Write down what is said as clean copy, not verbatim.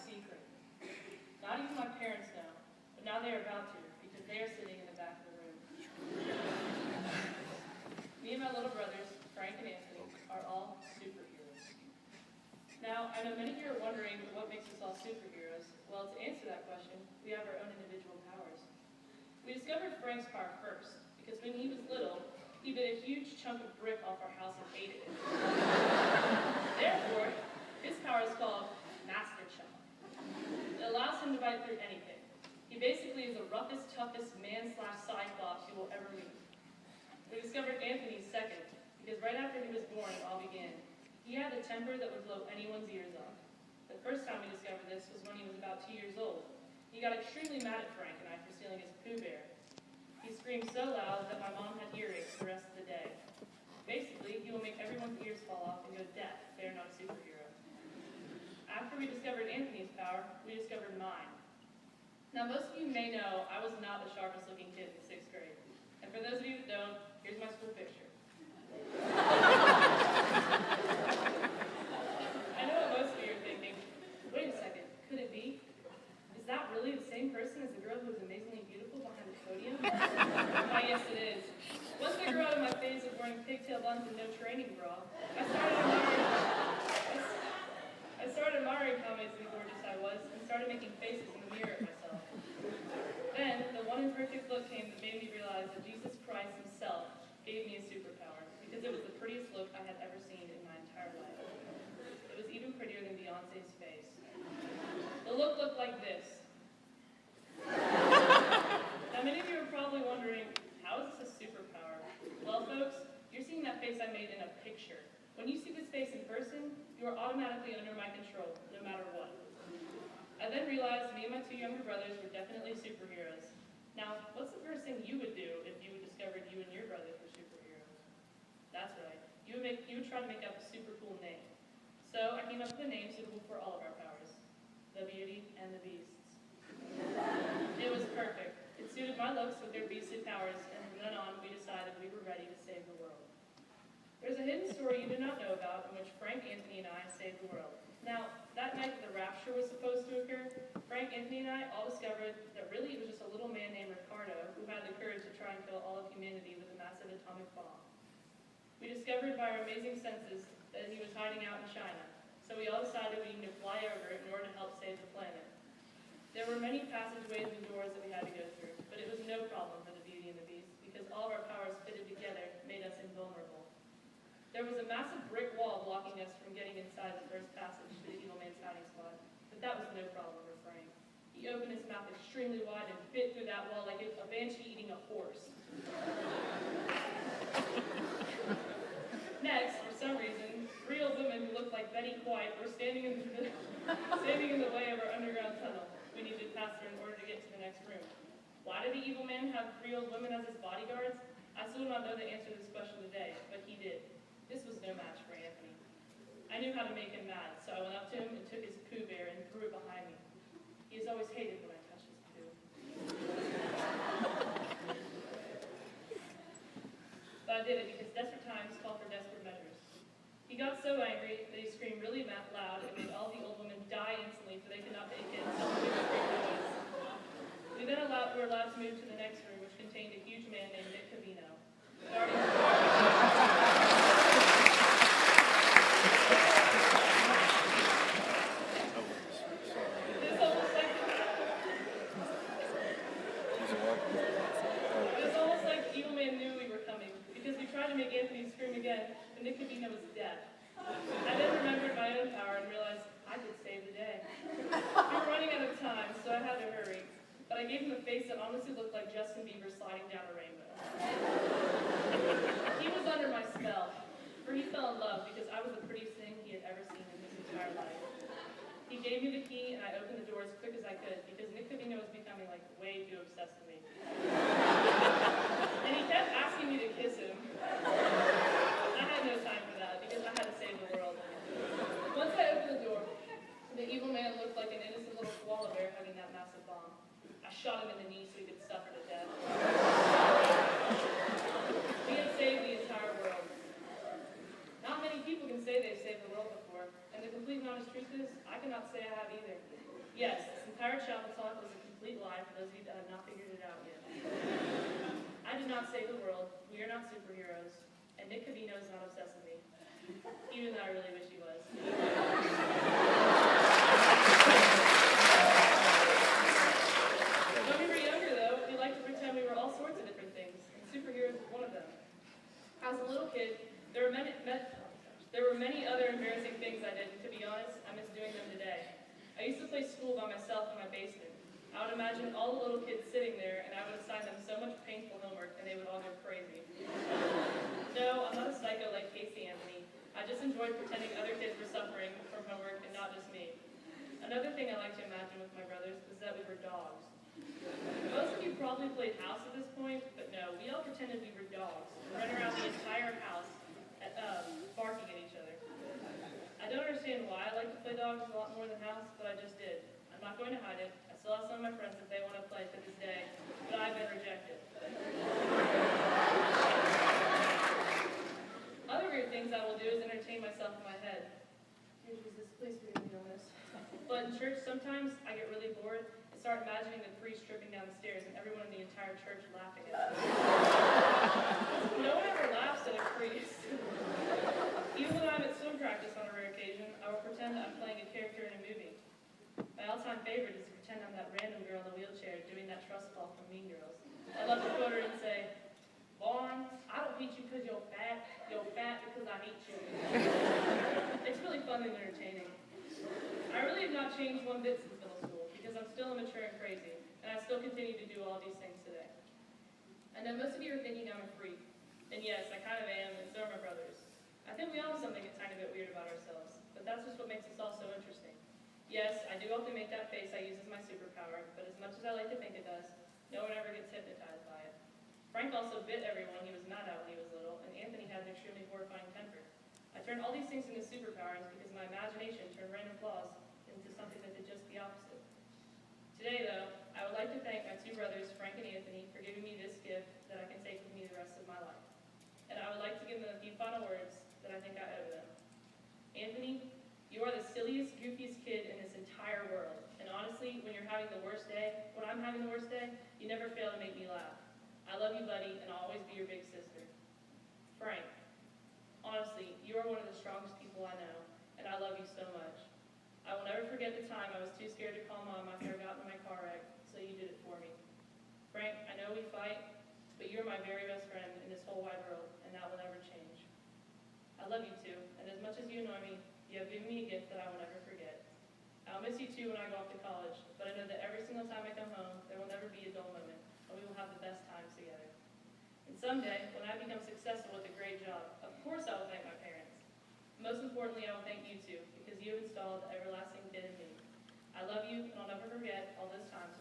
secret. Not even my parents know, but now they are about to, because they are sitting in the back of the room. Me and my little brothers, Frank and Anthony, are all superheroes. Now, I know many of you are wondering what makes us all superheroes. Well, to answer that question, we have our own individual powers. We discovered Frank's power first, because when he was little, he bit a huge chunk of brick off our house and ate it. Therefore, his power is called Master Chop. It allows him to bite through anything. He basically is the roughest, toughest man/Cyclops you will ever meet. We discovered Anthony's second, because right after he was born, it all began. He had a temper that would blow anyone's ears off. The first time we discovered this was when he was about 2 years old. He got extremely mad at Frank and I for stealing his Pooh Bear. He screamed so loud that my mom had earaches the rest of the day. Basically, he will make everyone's ears fall off and go deaf if they are not a superhero. After we discovered Anthony's power, we discovered mine. Now, most of you may know I was not the sharpest looking kid in 6th grade. And for those of you that don't, here's my school picture. I know what most of you are thinking. Wait a second, could it be? Is that really the same person as the girl who was amazingly beautiful behind the podium? Why, yes it is. Once I grew out of my phase of wearing pigtail buns and no training bra, I started admiring how amazingly gorgeous I was and started making faces in the mirror at myself. Then, the one imperfect look came that made me realize that Jesus Christ himself gave me a superpower, because it was the prettiest look I had ever seen in my entire life. It was even prettier than Beyonce's face. The look looked like this. Now, many of you are probably wondering, how is this a superpower? Well, folks, you're seeing that face I made in a picture. When you see this face in person, you are automatically under my control, no matter what. I then realized me and my 2 younger brothers were definitely superheroes. Now, what's the first thing you would do if you discovered you and your brothers were superheroes? That's right, you would try to make up a super cool name. So I came up with a name suitable for all of our powers, the Beauty and the Beasts. It was perfect. It suited my looks with their beastly powers, and from then on, we decided we were ready to save the world. There's a hidden story you do not know about in which Frank, Anthony, and I saved the world. Now, that night that the rapture was supposed to occur, Frank, Anthony, and I all discovered that really it was just a little man named Ricardo who had the courage to try and kill all of humanity with a massive atomic bomb. We discovered by our amazing senses that he was hiding out in China, so we all decided we needed to fly over in order to help save the planet. There were many passageways and doors that we had to go through, but it was no problem for the Beauty and the Beast, because all of our powers fitted together made us invulnerable. There was a massive brick wall blocking us from getting inside the first passage to the evil man's hiding spot, but that was no problem for Frank. He opened his mouth extremely wide and bit through that wall like a banshee eating a horse. Next, for some reason, 3 old women who looked like Betty White were standing in the way of our underground tunnel. We needed to pass through in order to get to the next room. Why did the evil man have 3 old women as his bodyguards? I still do not know the answer to this question today, but he did. This was no match for Anthony. I knew how to make him mad, so I went up to him and took his Pooh Bear and threw it behind me. He has always hated when I touch his Pooh. But I did it because desperate times call for desperate measures. He got so angry that he screamed really loud and made all the old women die instantly, for they could not make it until the scream noise. We then were allowed to move to the next room, which contained a huge man named Nick Cavino. It's almost like the evil man knew we were coming, because we tried to make Anthony scream again, but Nick Cavino was deaf. I then remembered my own power and realized I could save the day. We were running out of time, so I had to hurry. But I gave him a face that honestly looked like Justin Bieber sliding down a rainbow. He was under my spell, for he fell in love because I was the prettiest thing he had ever seen in his entire life. He gave me the key, and I opened the door as quick as I could, because Nick Cavino was becoming, way too obsessed with me. And he kept asking me to kiss him. I had no time for that, because I had to save the world. Once I opened the door, the evil man looked like an innocent little koala bear hugging that massive bomb. I shot him in the knee so he could suffer to death. We had saved the entire world. Not many people can say they've saved the world before, and the complete and honest truth is, I cannot say I have either. Yes, this entire chapel talk was a complete lie for those of you that have not figured it out yet. I did not save the world. We are not superheroes. And Nick Cavino is not obsessed with me. Even though I really wish he was. When we were younger, though, we liked to pretend we were all sorts of different things, and superheroes was one of them. As a little kid, there were many other embarrassing things I did, and to be honest, I miss doing them today. I used to play school by myself in my basement. I would imagine all the little kids sitting there, and I would assign them so much painful homework, and they would all go crazy. No, I'm not a psycho like Casey Anthony. I just enjoyed pretending other kids were suffering from homework and not just me. Another thing I like to imagine with my brothers is that we were dogs. Most of you probably played house at this point, but no, we all pretended we were dogs, running around the entire house, barking at each other. I don't understand why I like to play dogs a lot more than house, but I just did. I'm not going to hide it. I still have some of my friends that they want to play to this day, but I've been rejected. Other weird things I will do is entertain myself in my head. Dear Jesus, please forgive me on this. But in church, sometimes I get really bored and start imagining the priest tripping down the stairs and everyone in the entire church laughing at me. No one ever laughs at a priest. Even when I'm at swim practice on a rare occasion, I will pretend I'm playing a character in a movie. My all-time favorite is to pretend I'm that random girl in the wheelchair doing that trust fall from Mean Girls. I love to quote her and say, "Vaughn, I don't hate you because you're fat because I hate you." It's really fun and entertaining. I really have not changed one bit since middle school because I'm still immature and crazy, and I still continue to do all these things today. I know most of you are thinking I'm a freak, and yes, I kind of am, and so are my brothers. I think we all have something a tiny bit weird about ourselves, but that's just what makes us all so interesting. Yes, I do often make that face I use as my superpower, but as much as I like to think it does, no one ever gets hypnotized by it. Frank also bit everyone he was mad at when he was little, and Anthony had an extremely horrifying temper. I turned all these things into superpowers because my imagination turned random flaws into something that did just the opposite. Today, though, I would like to thank my two brothers, Frank and Anthony, for giving me this gift that I can take with me the rest of my life. And I would like to give them a few final words that I think I owe them. Anthony, you are the silliest, goofiest kid in this entire world. And honestly, when you're having the worst day, when I'm having the worst day, you never fail to make me laugh. I love you, buddy, and I'll always be your big sister. Frank, honestly, you are one of the strongest people I know, and I love you so much. I will never forget the time I was too scared to call Mom after I got in my car wreck, so you did it for me. Frank, I know we fight, but you're my very best friend in this whole wide world, and that will never change. I love you too, and as much as you annoy me, you have given me a gift that I will never forget. I'll miss you too when I go off to college, but I know that every single time I come home, there will never be a dull moment, and we will have the best times together. And someday, when I become successful with a great job, of course I will thank my parents. Most importantly, I will thank you two, because you have installed the everlasting bit in me. I love you, and I'll never forget all those times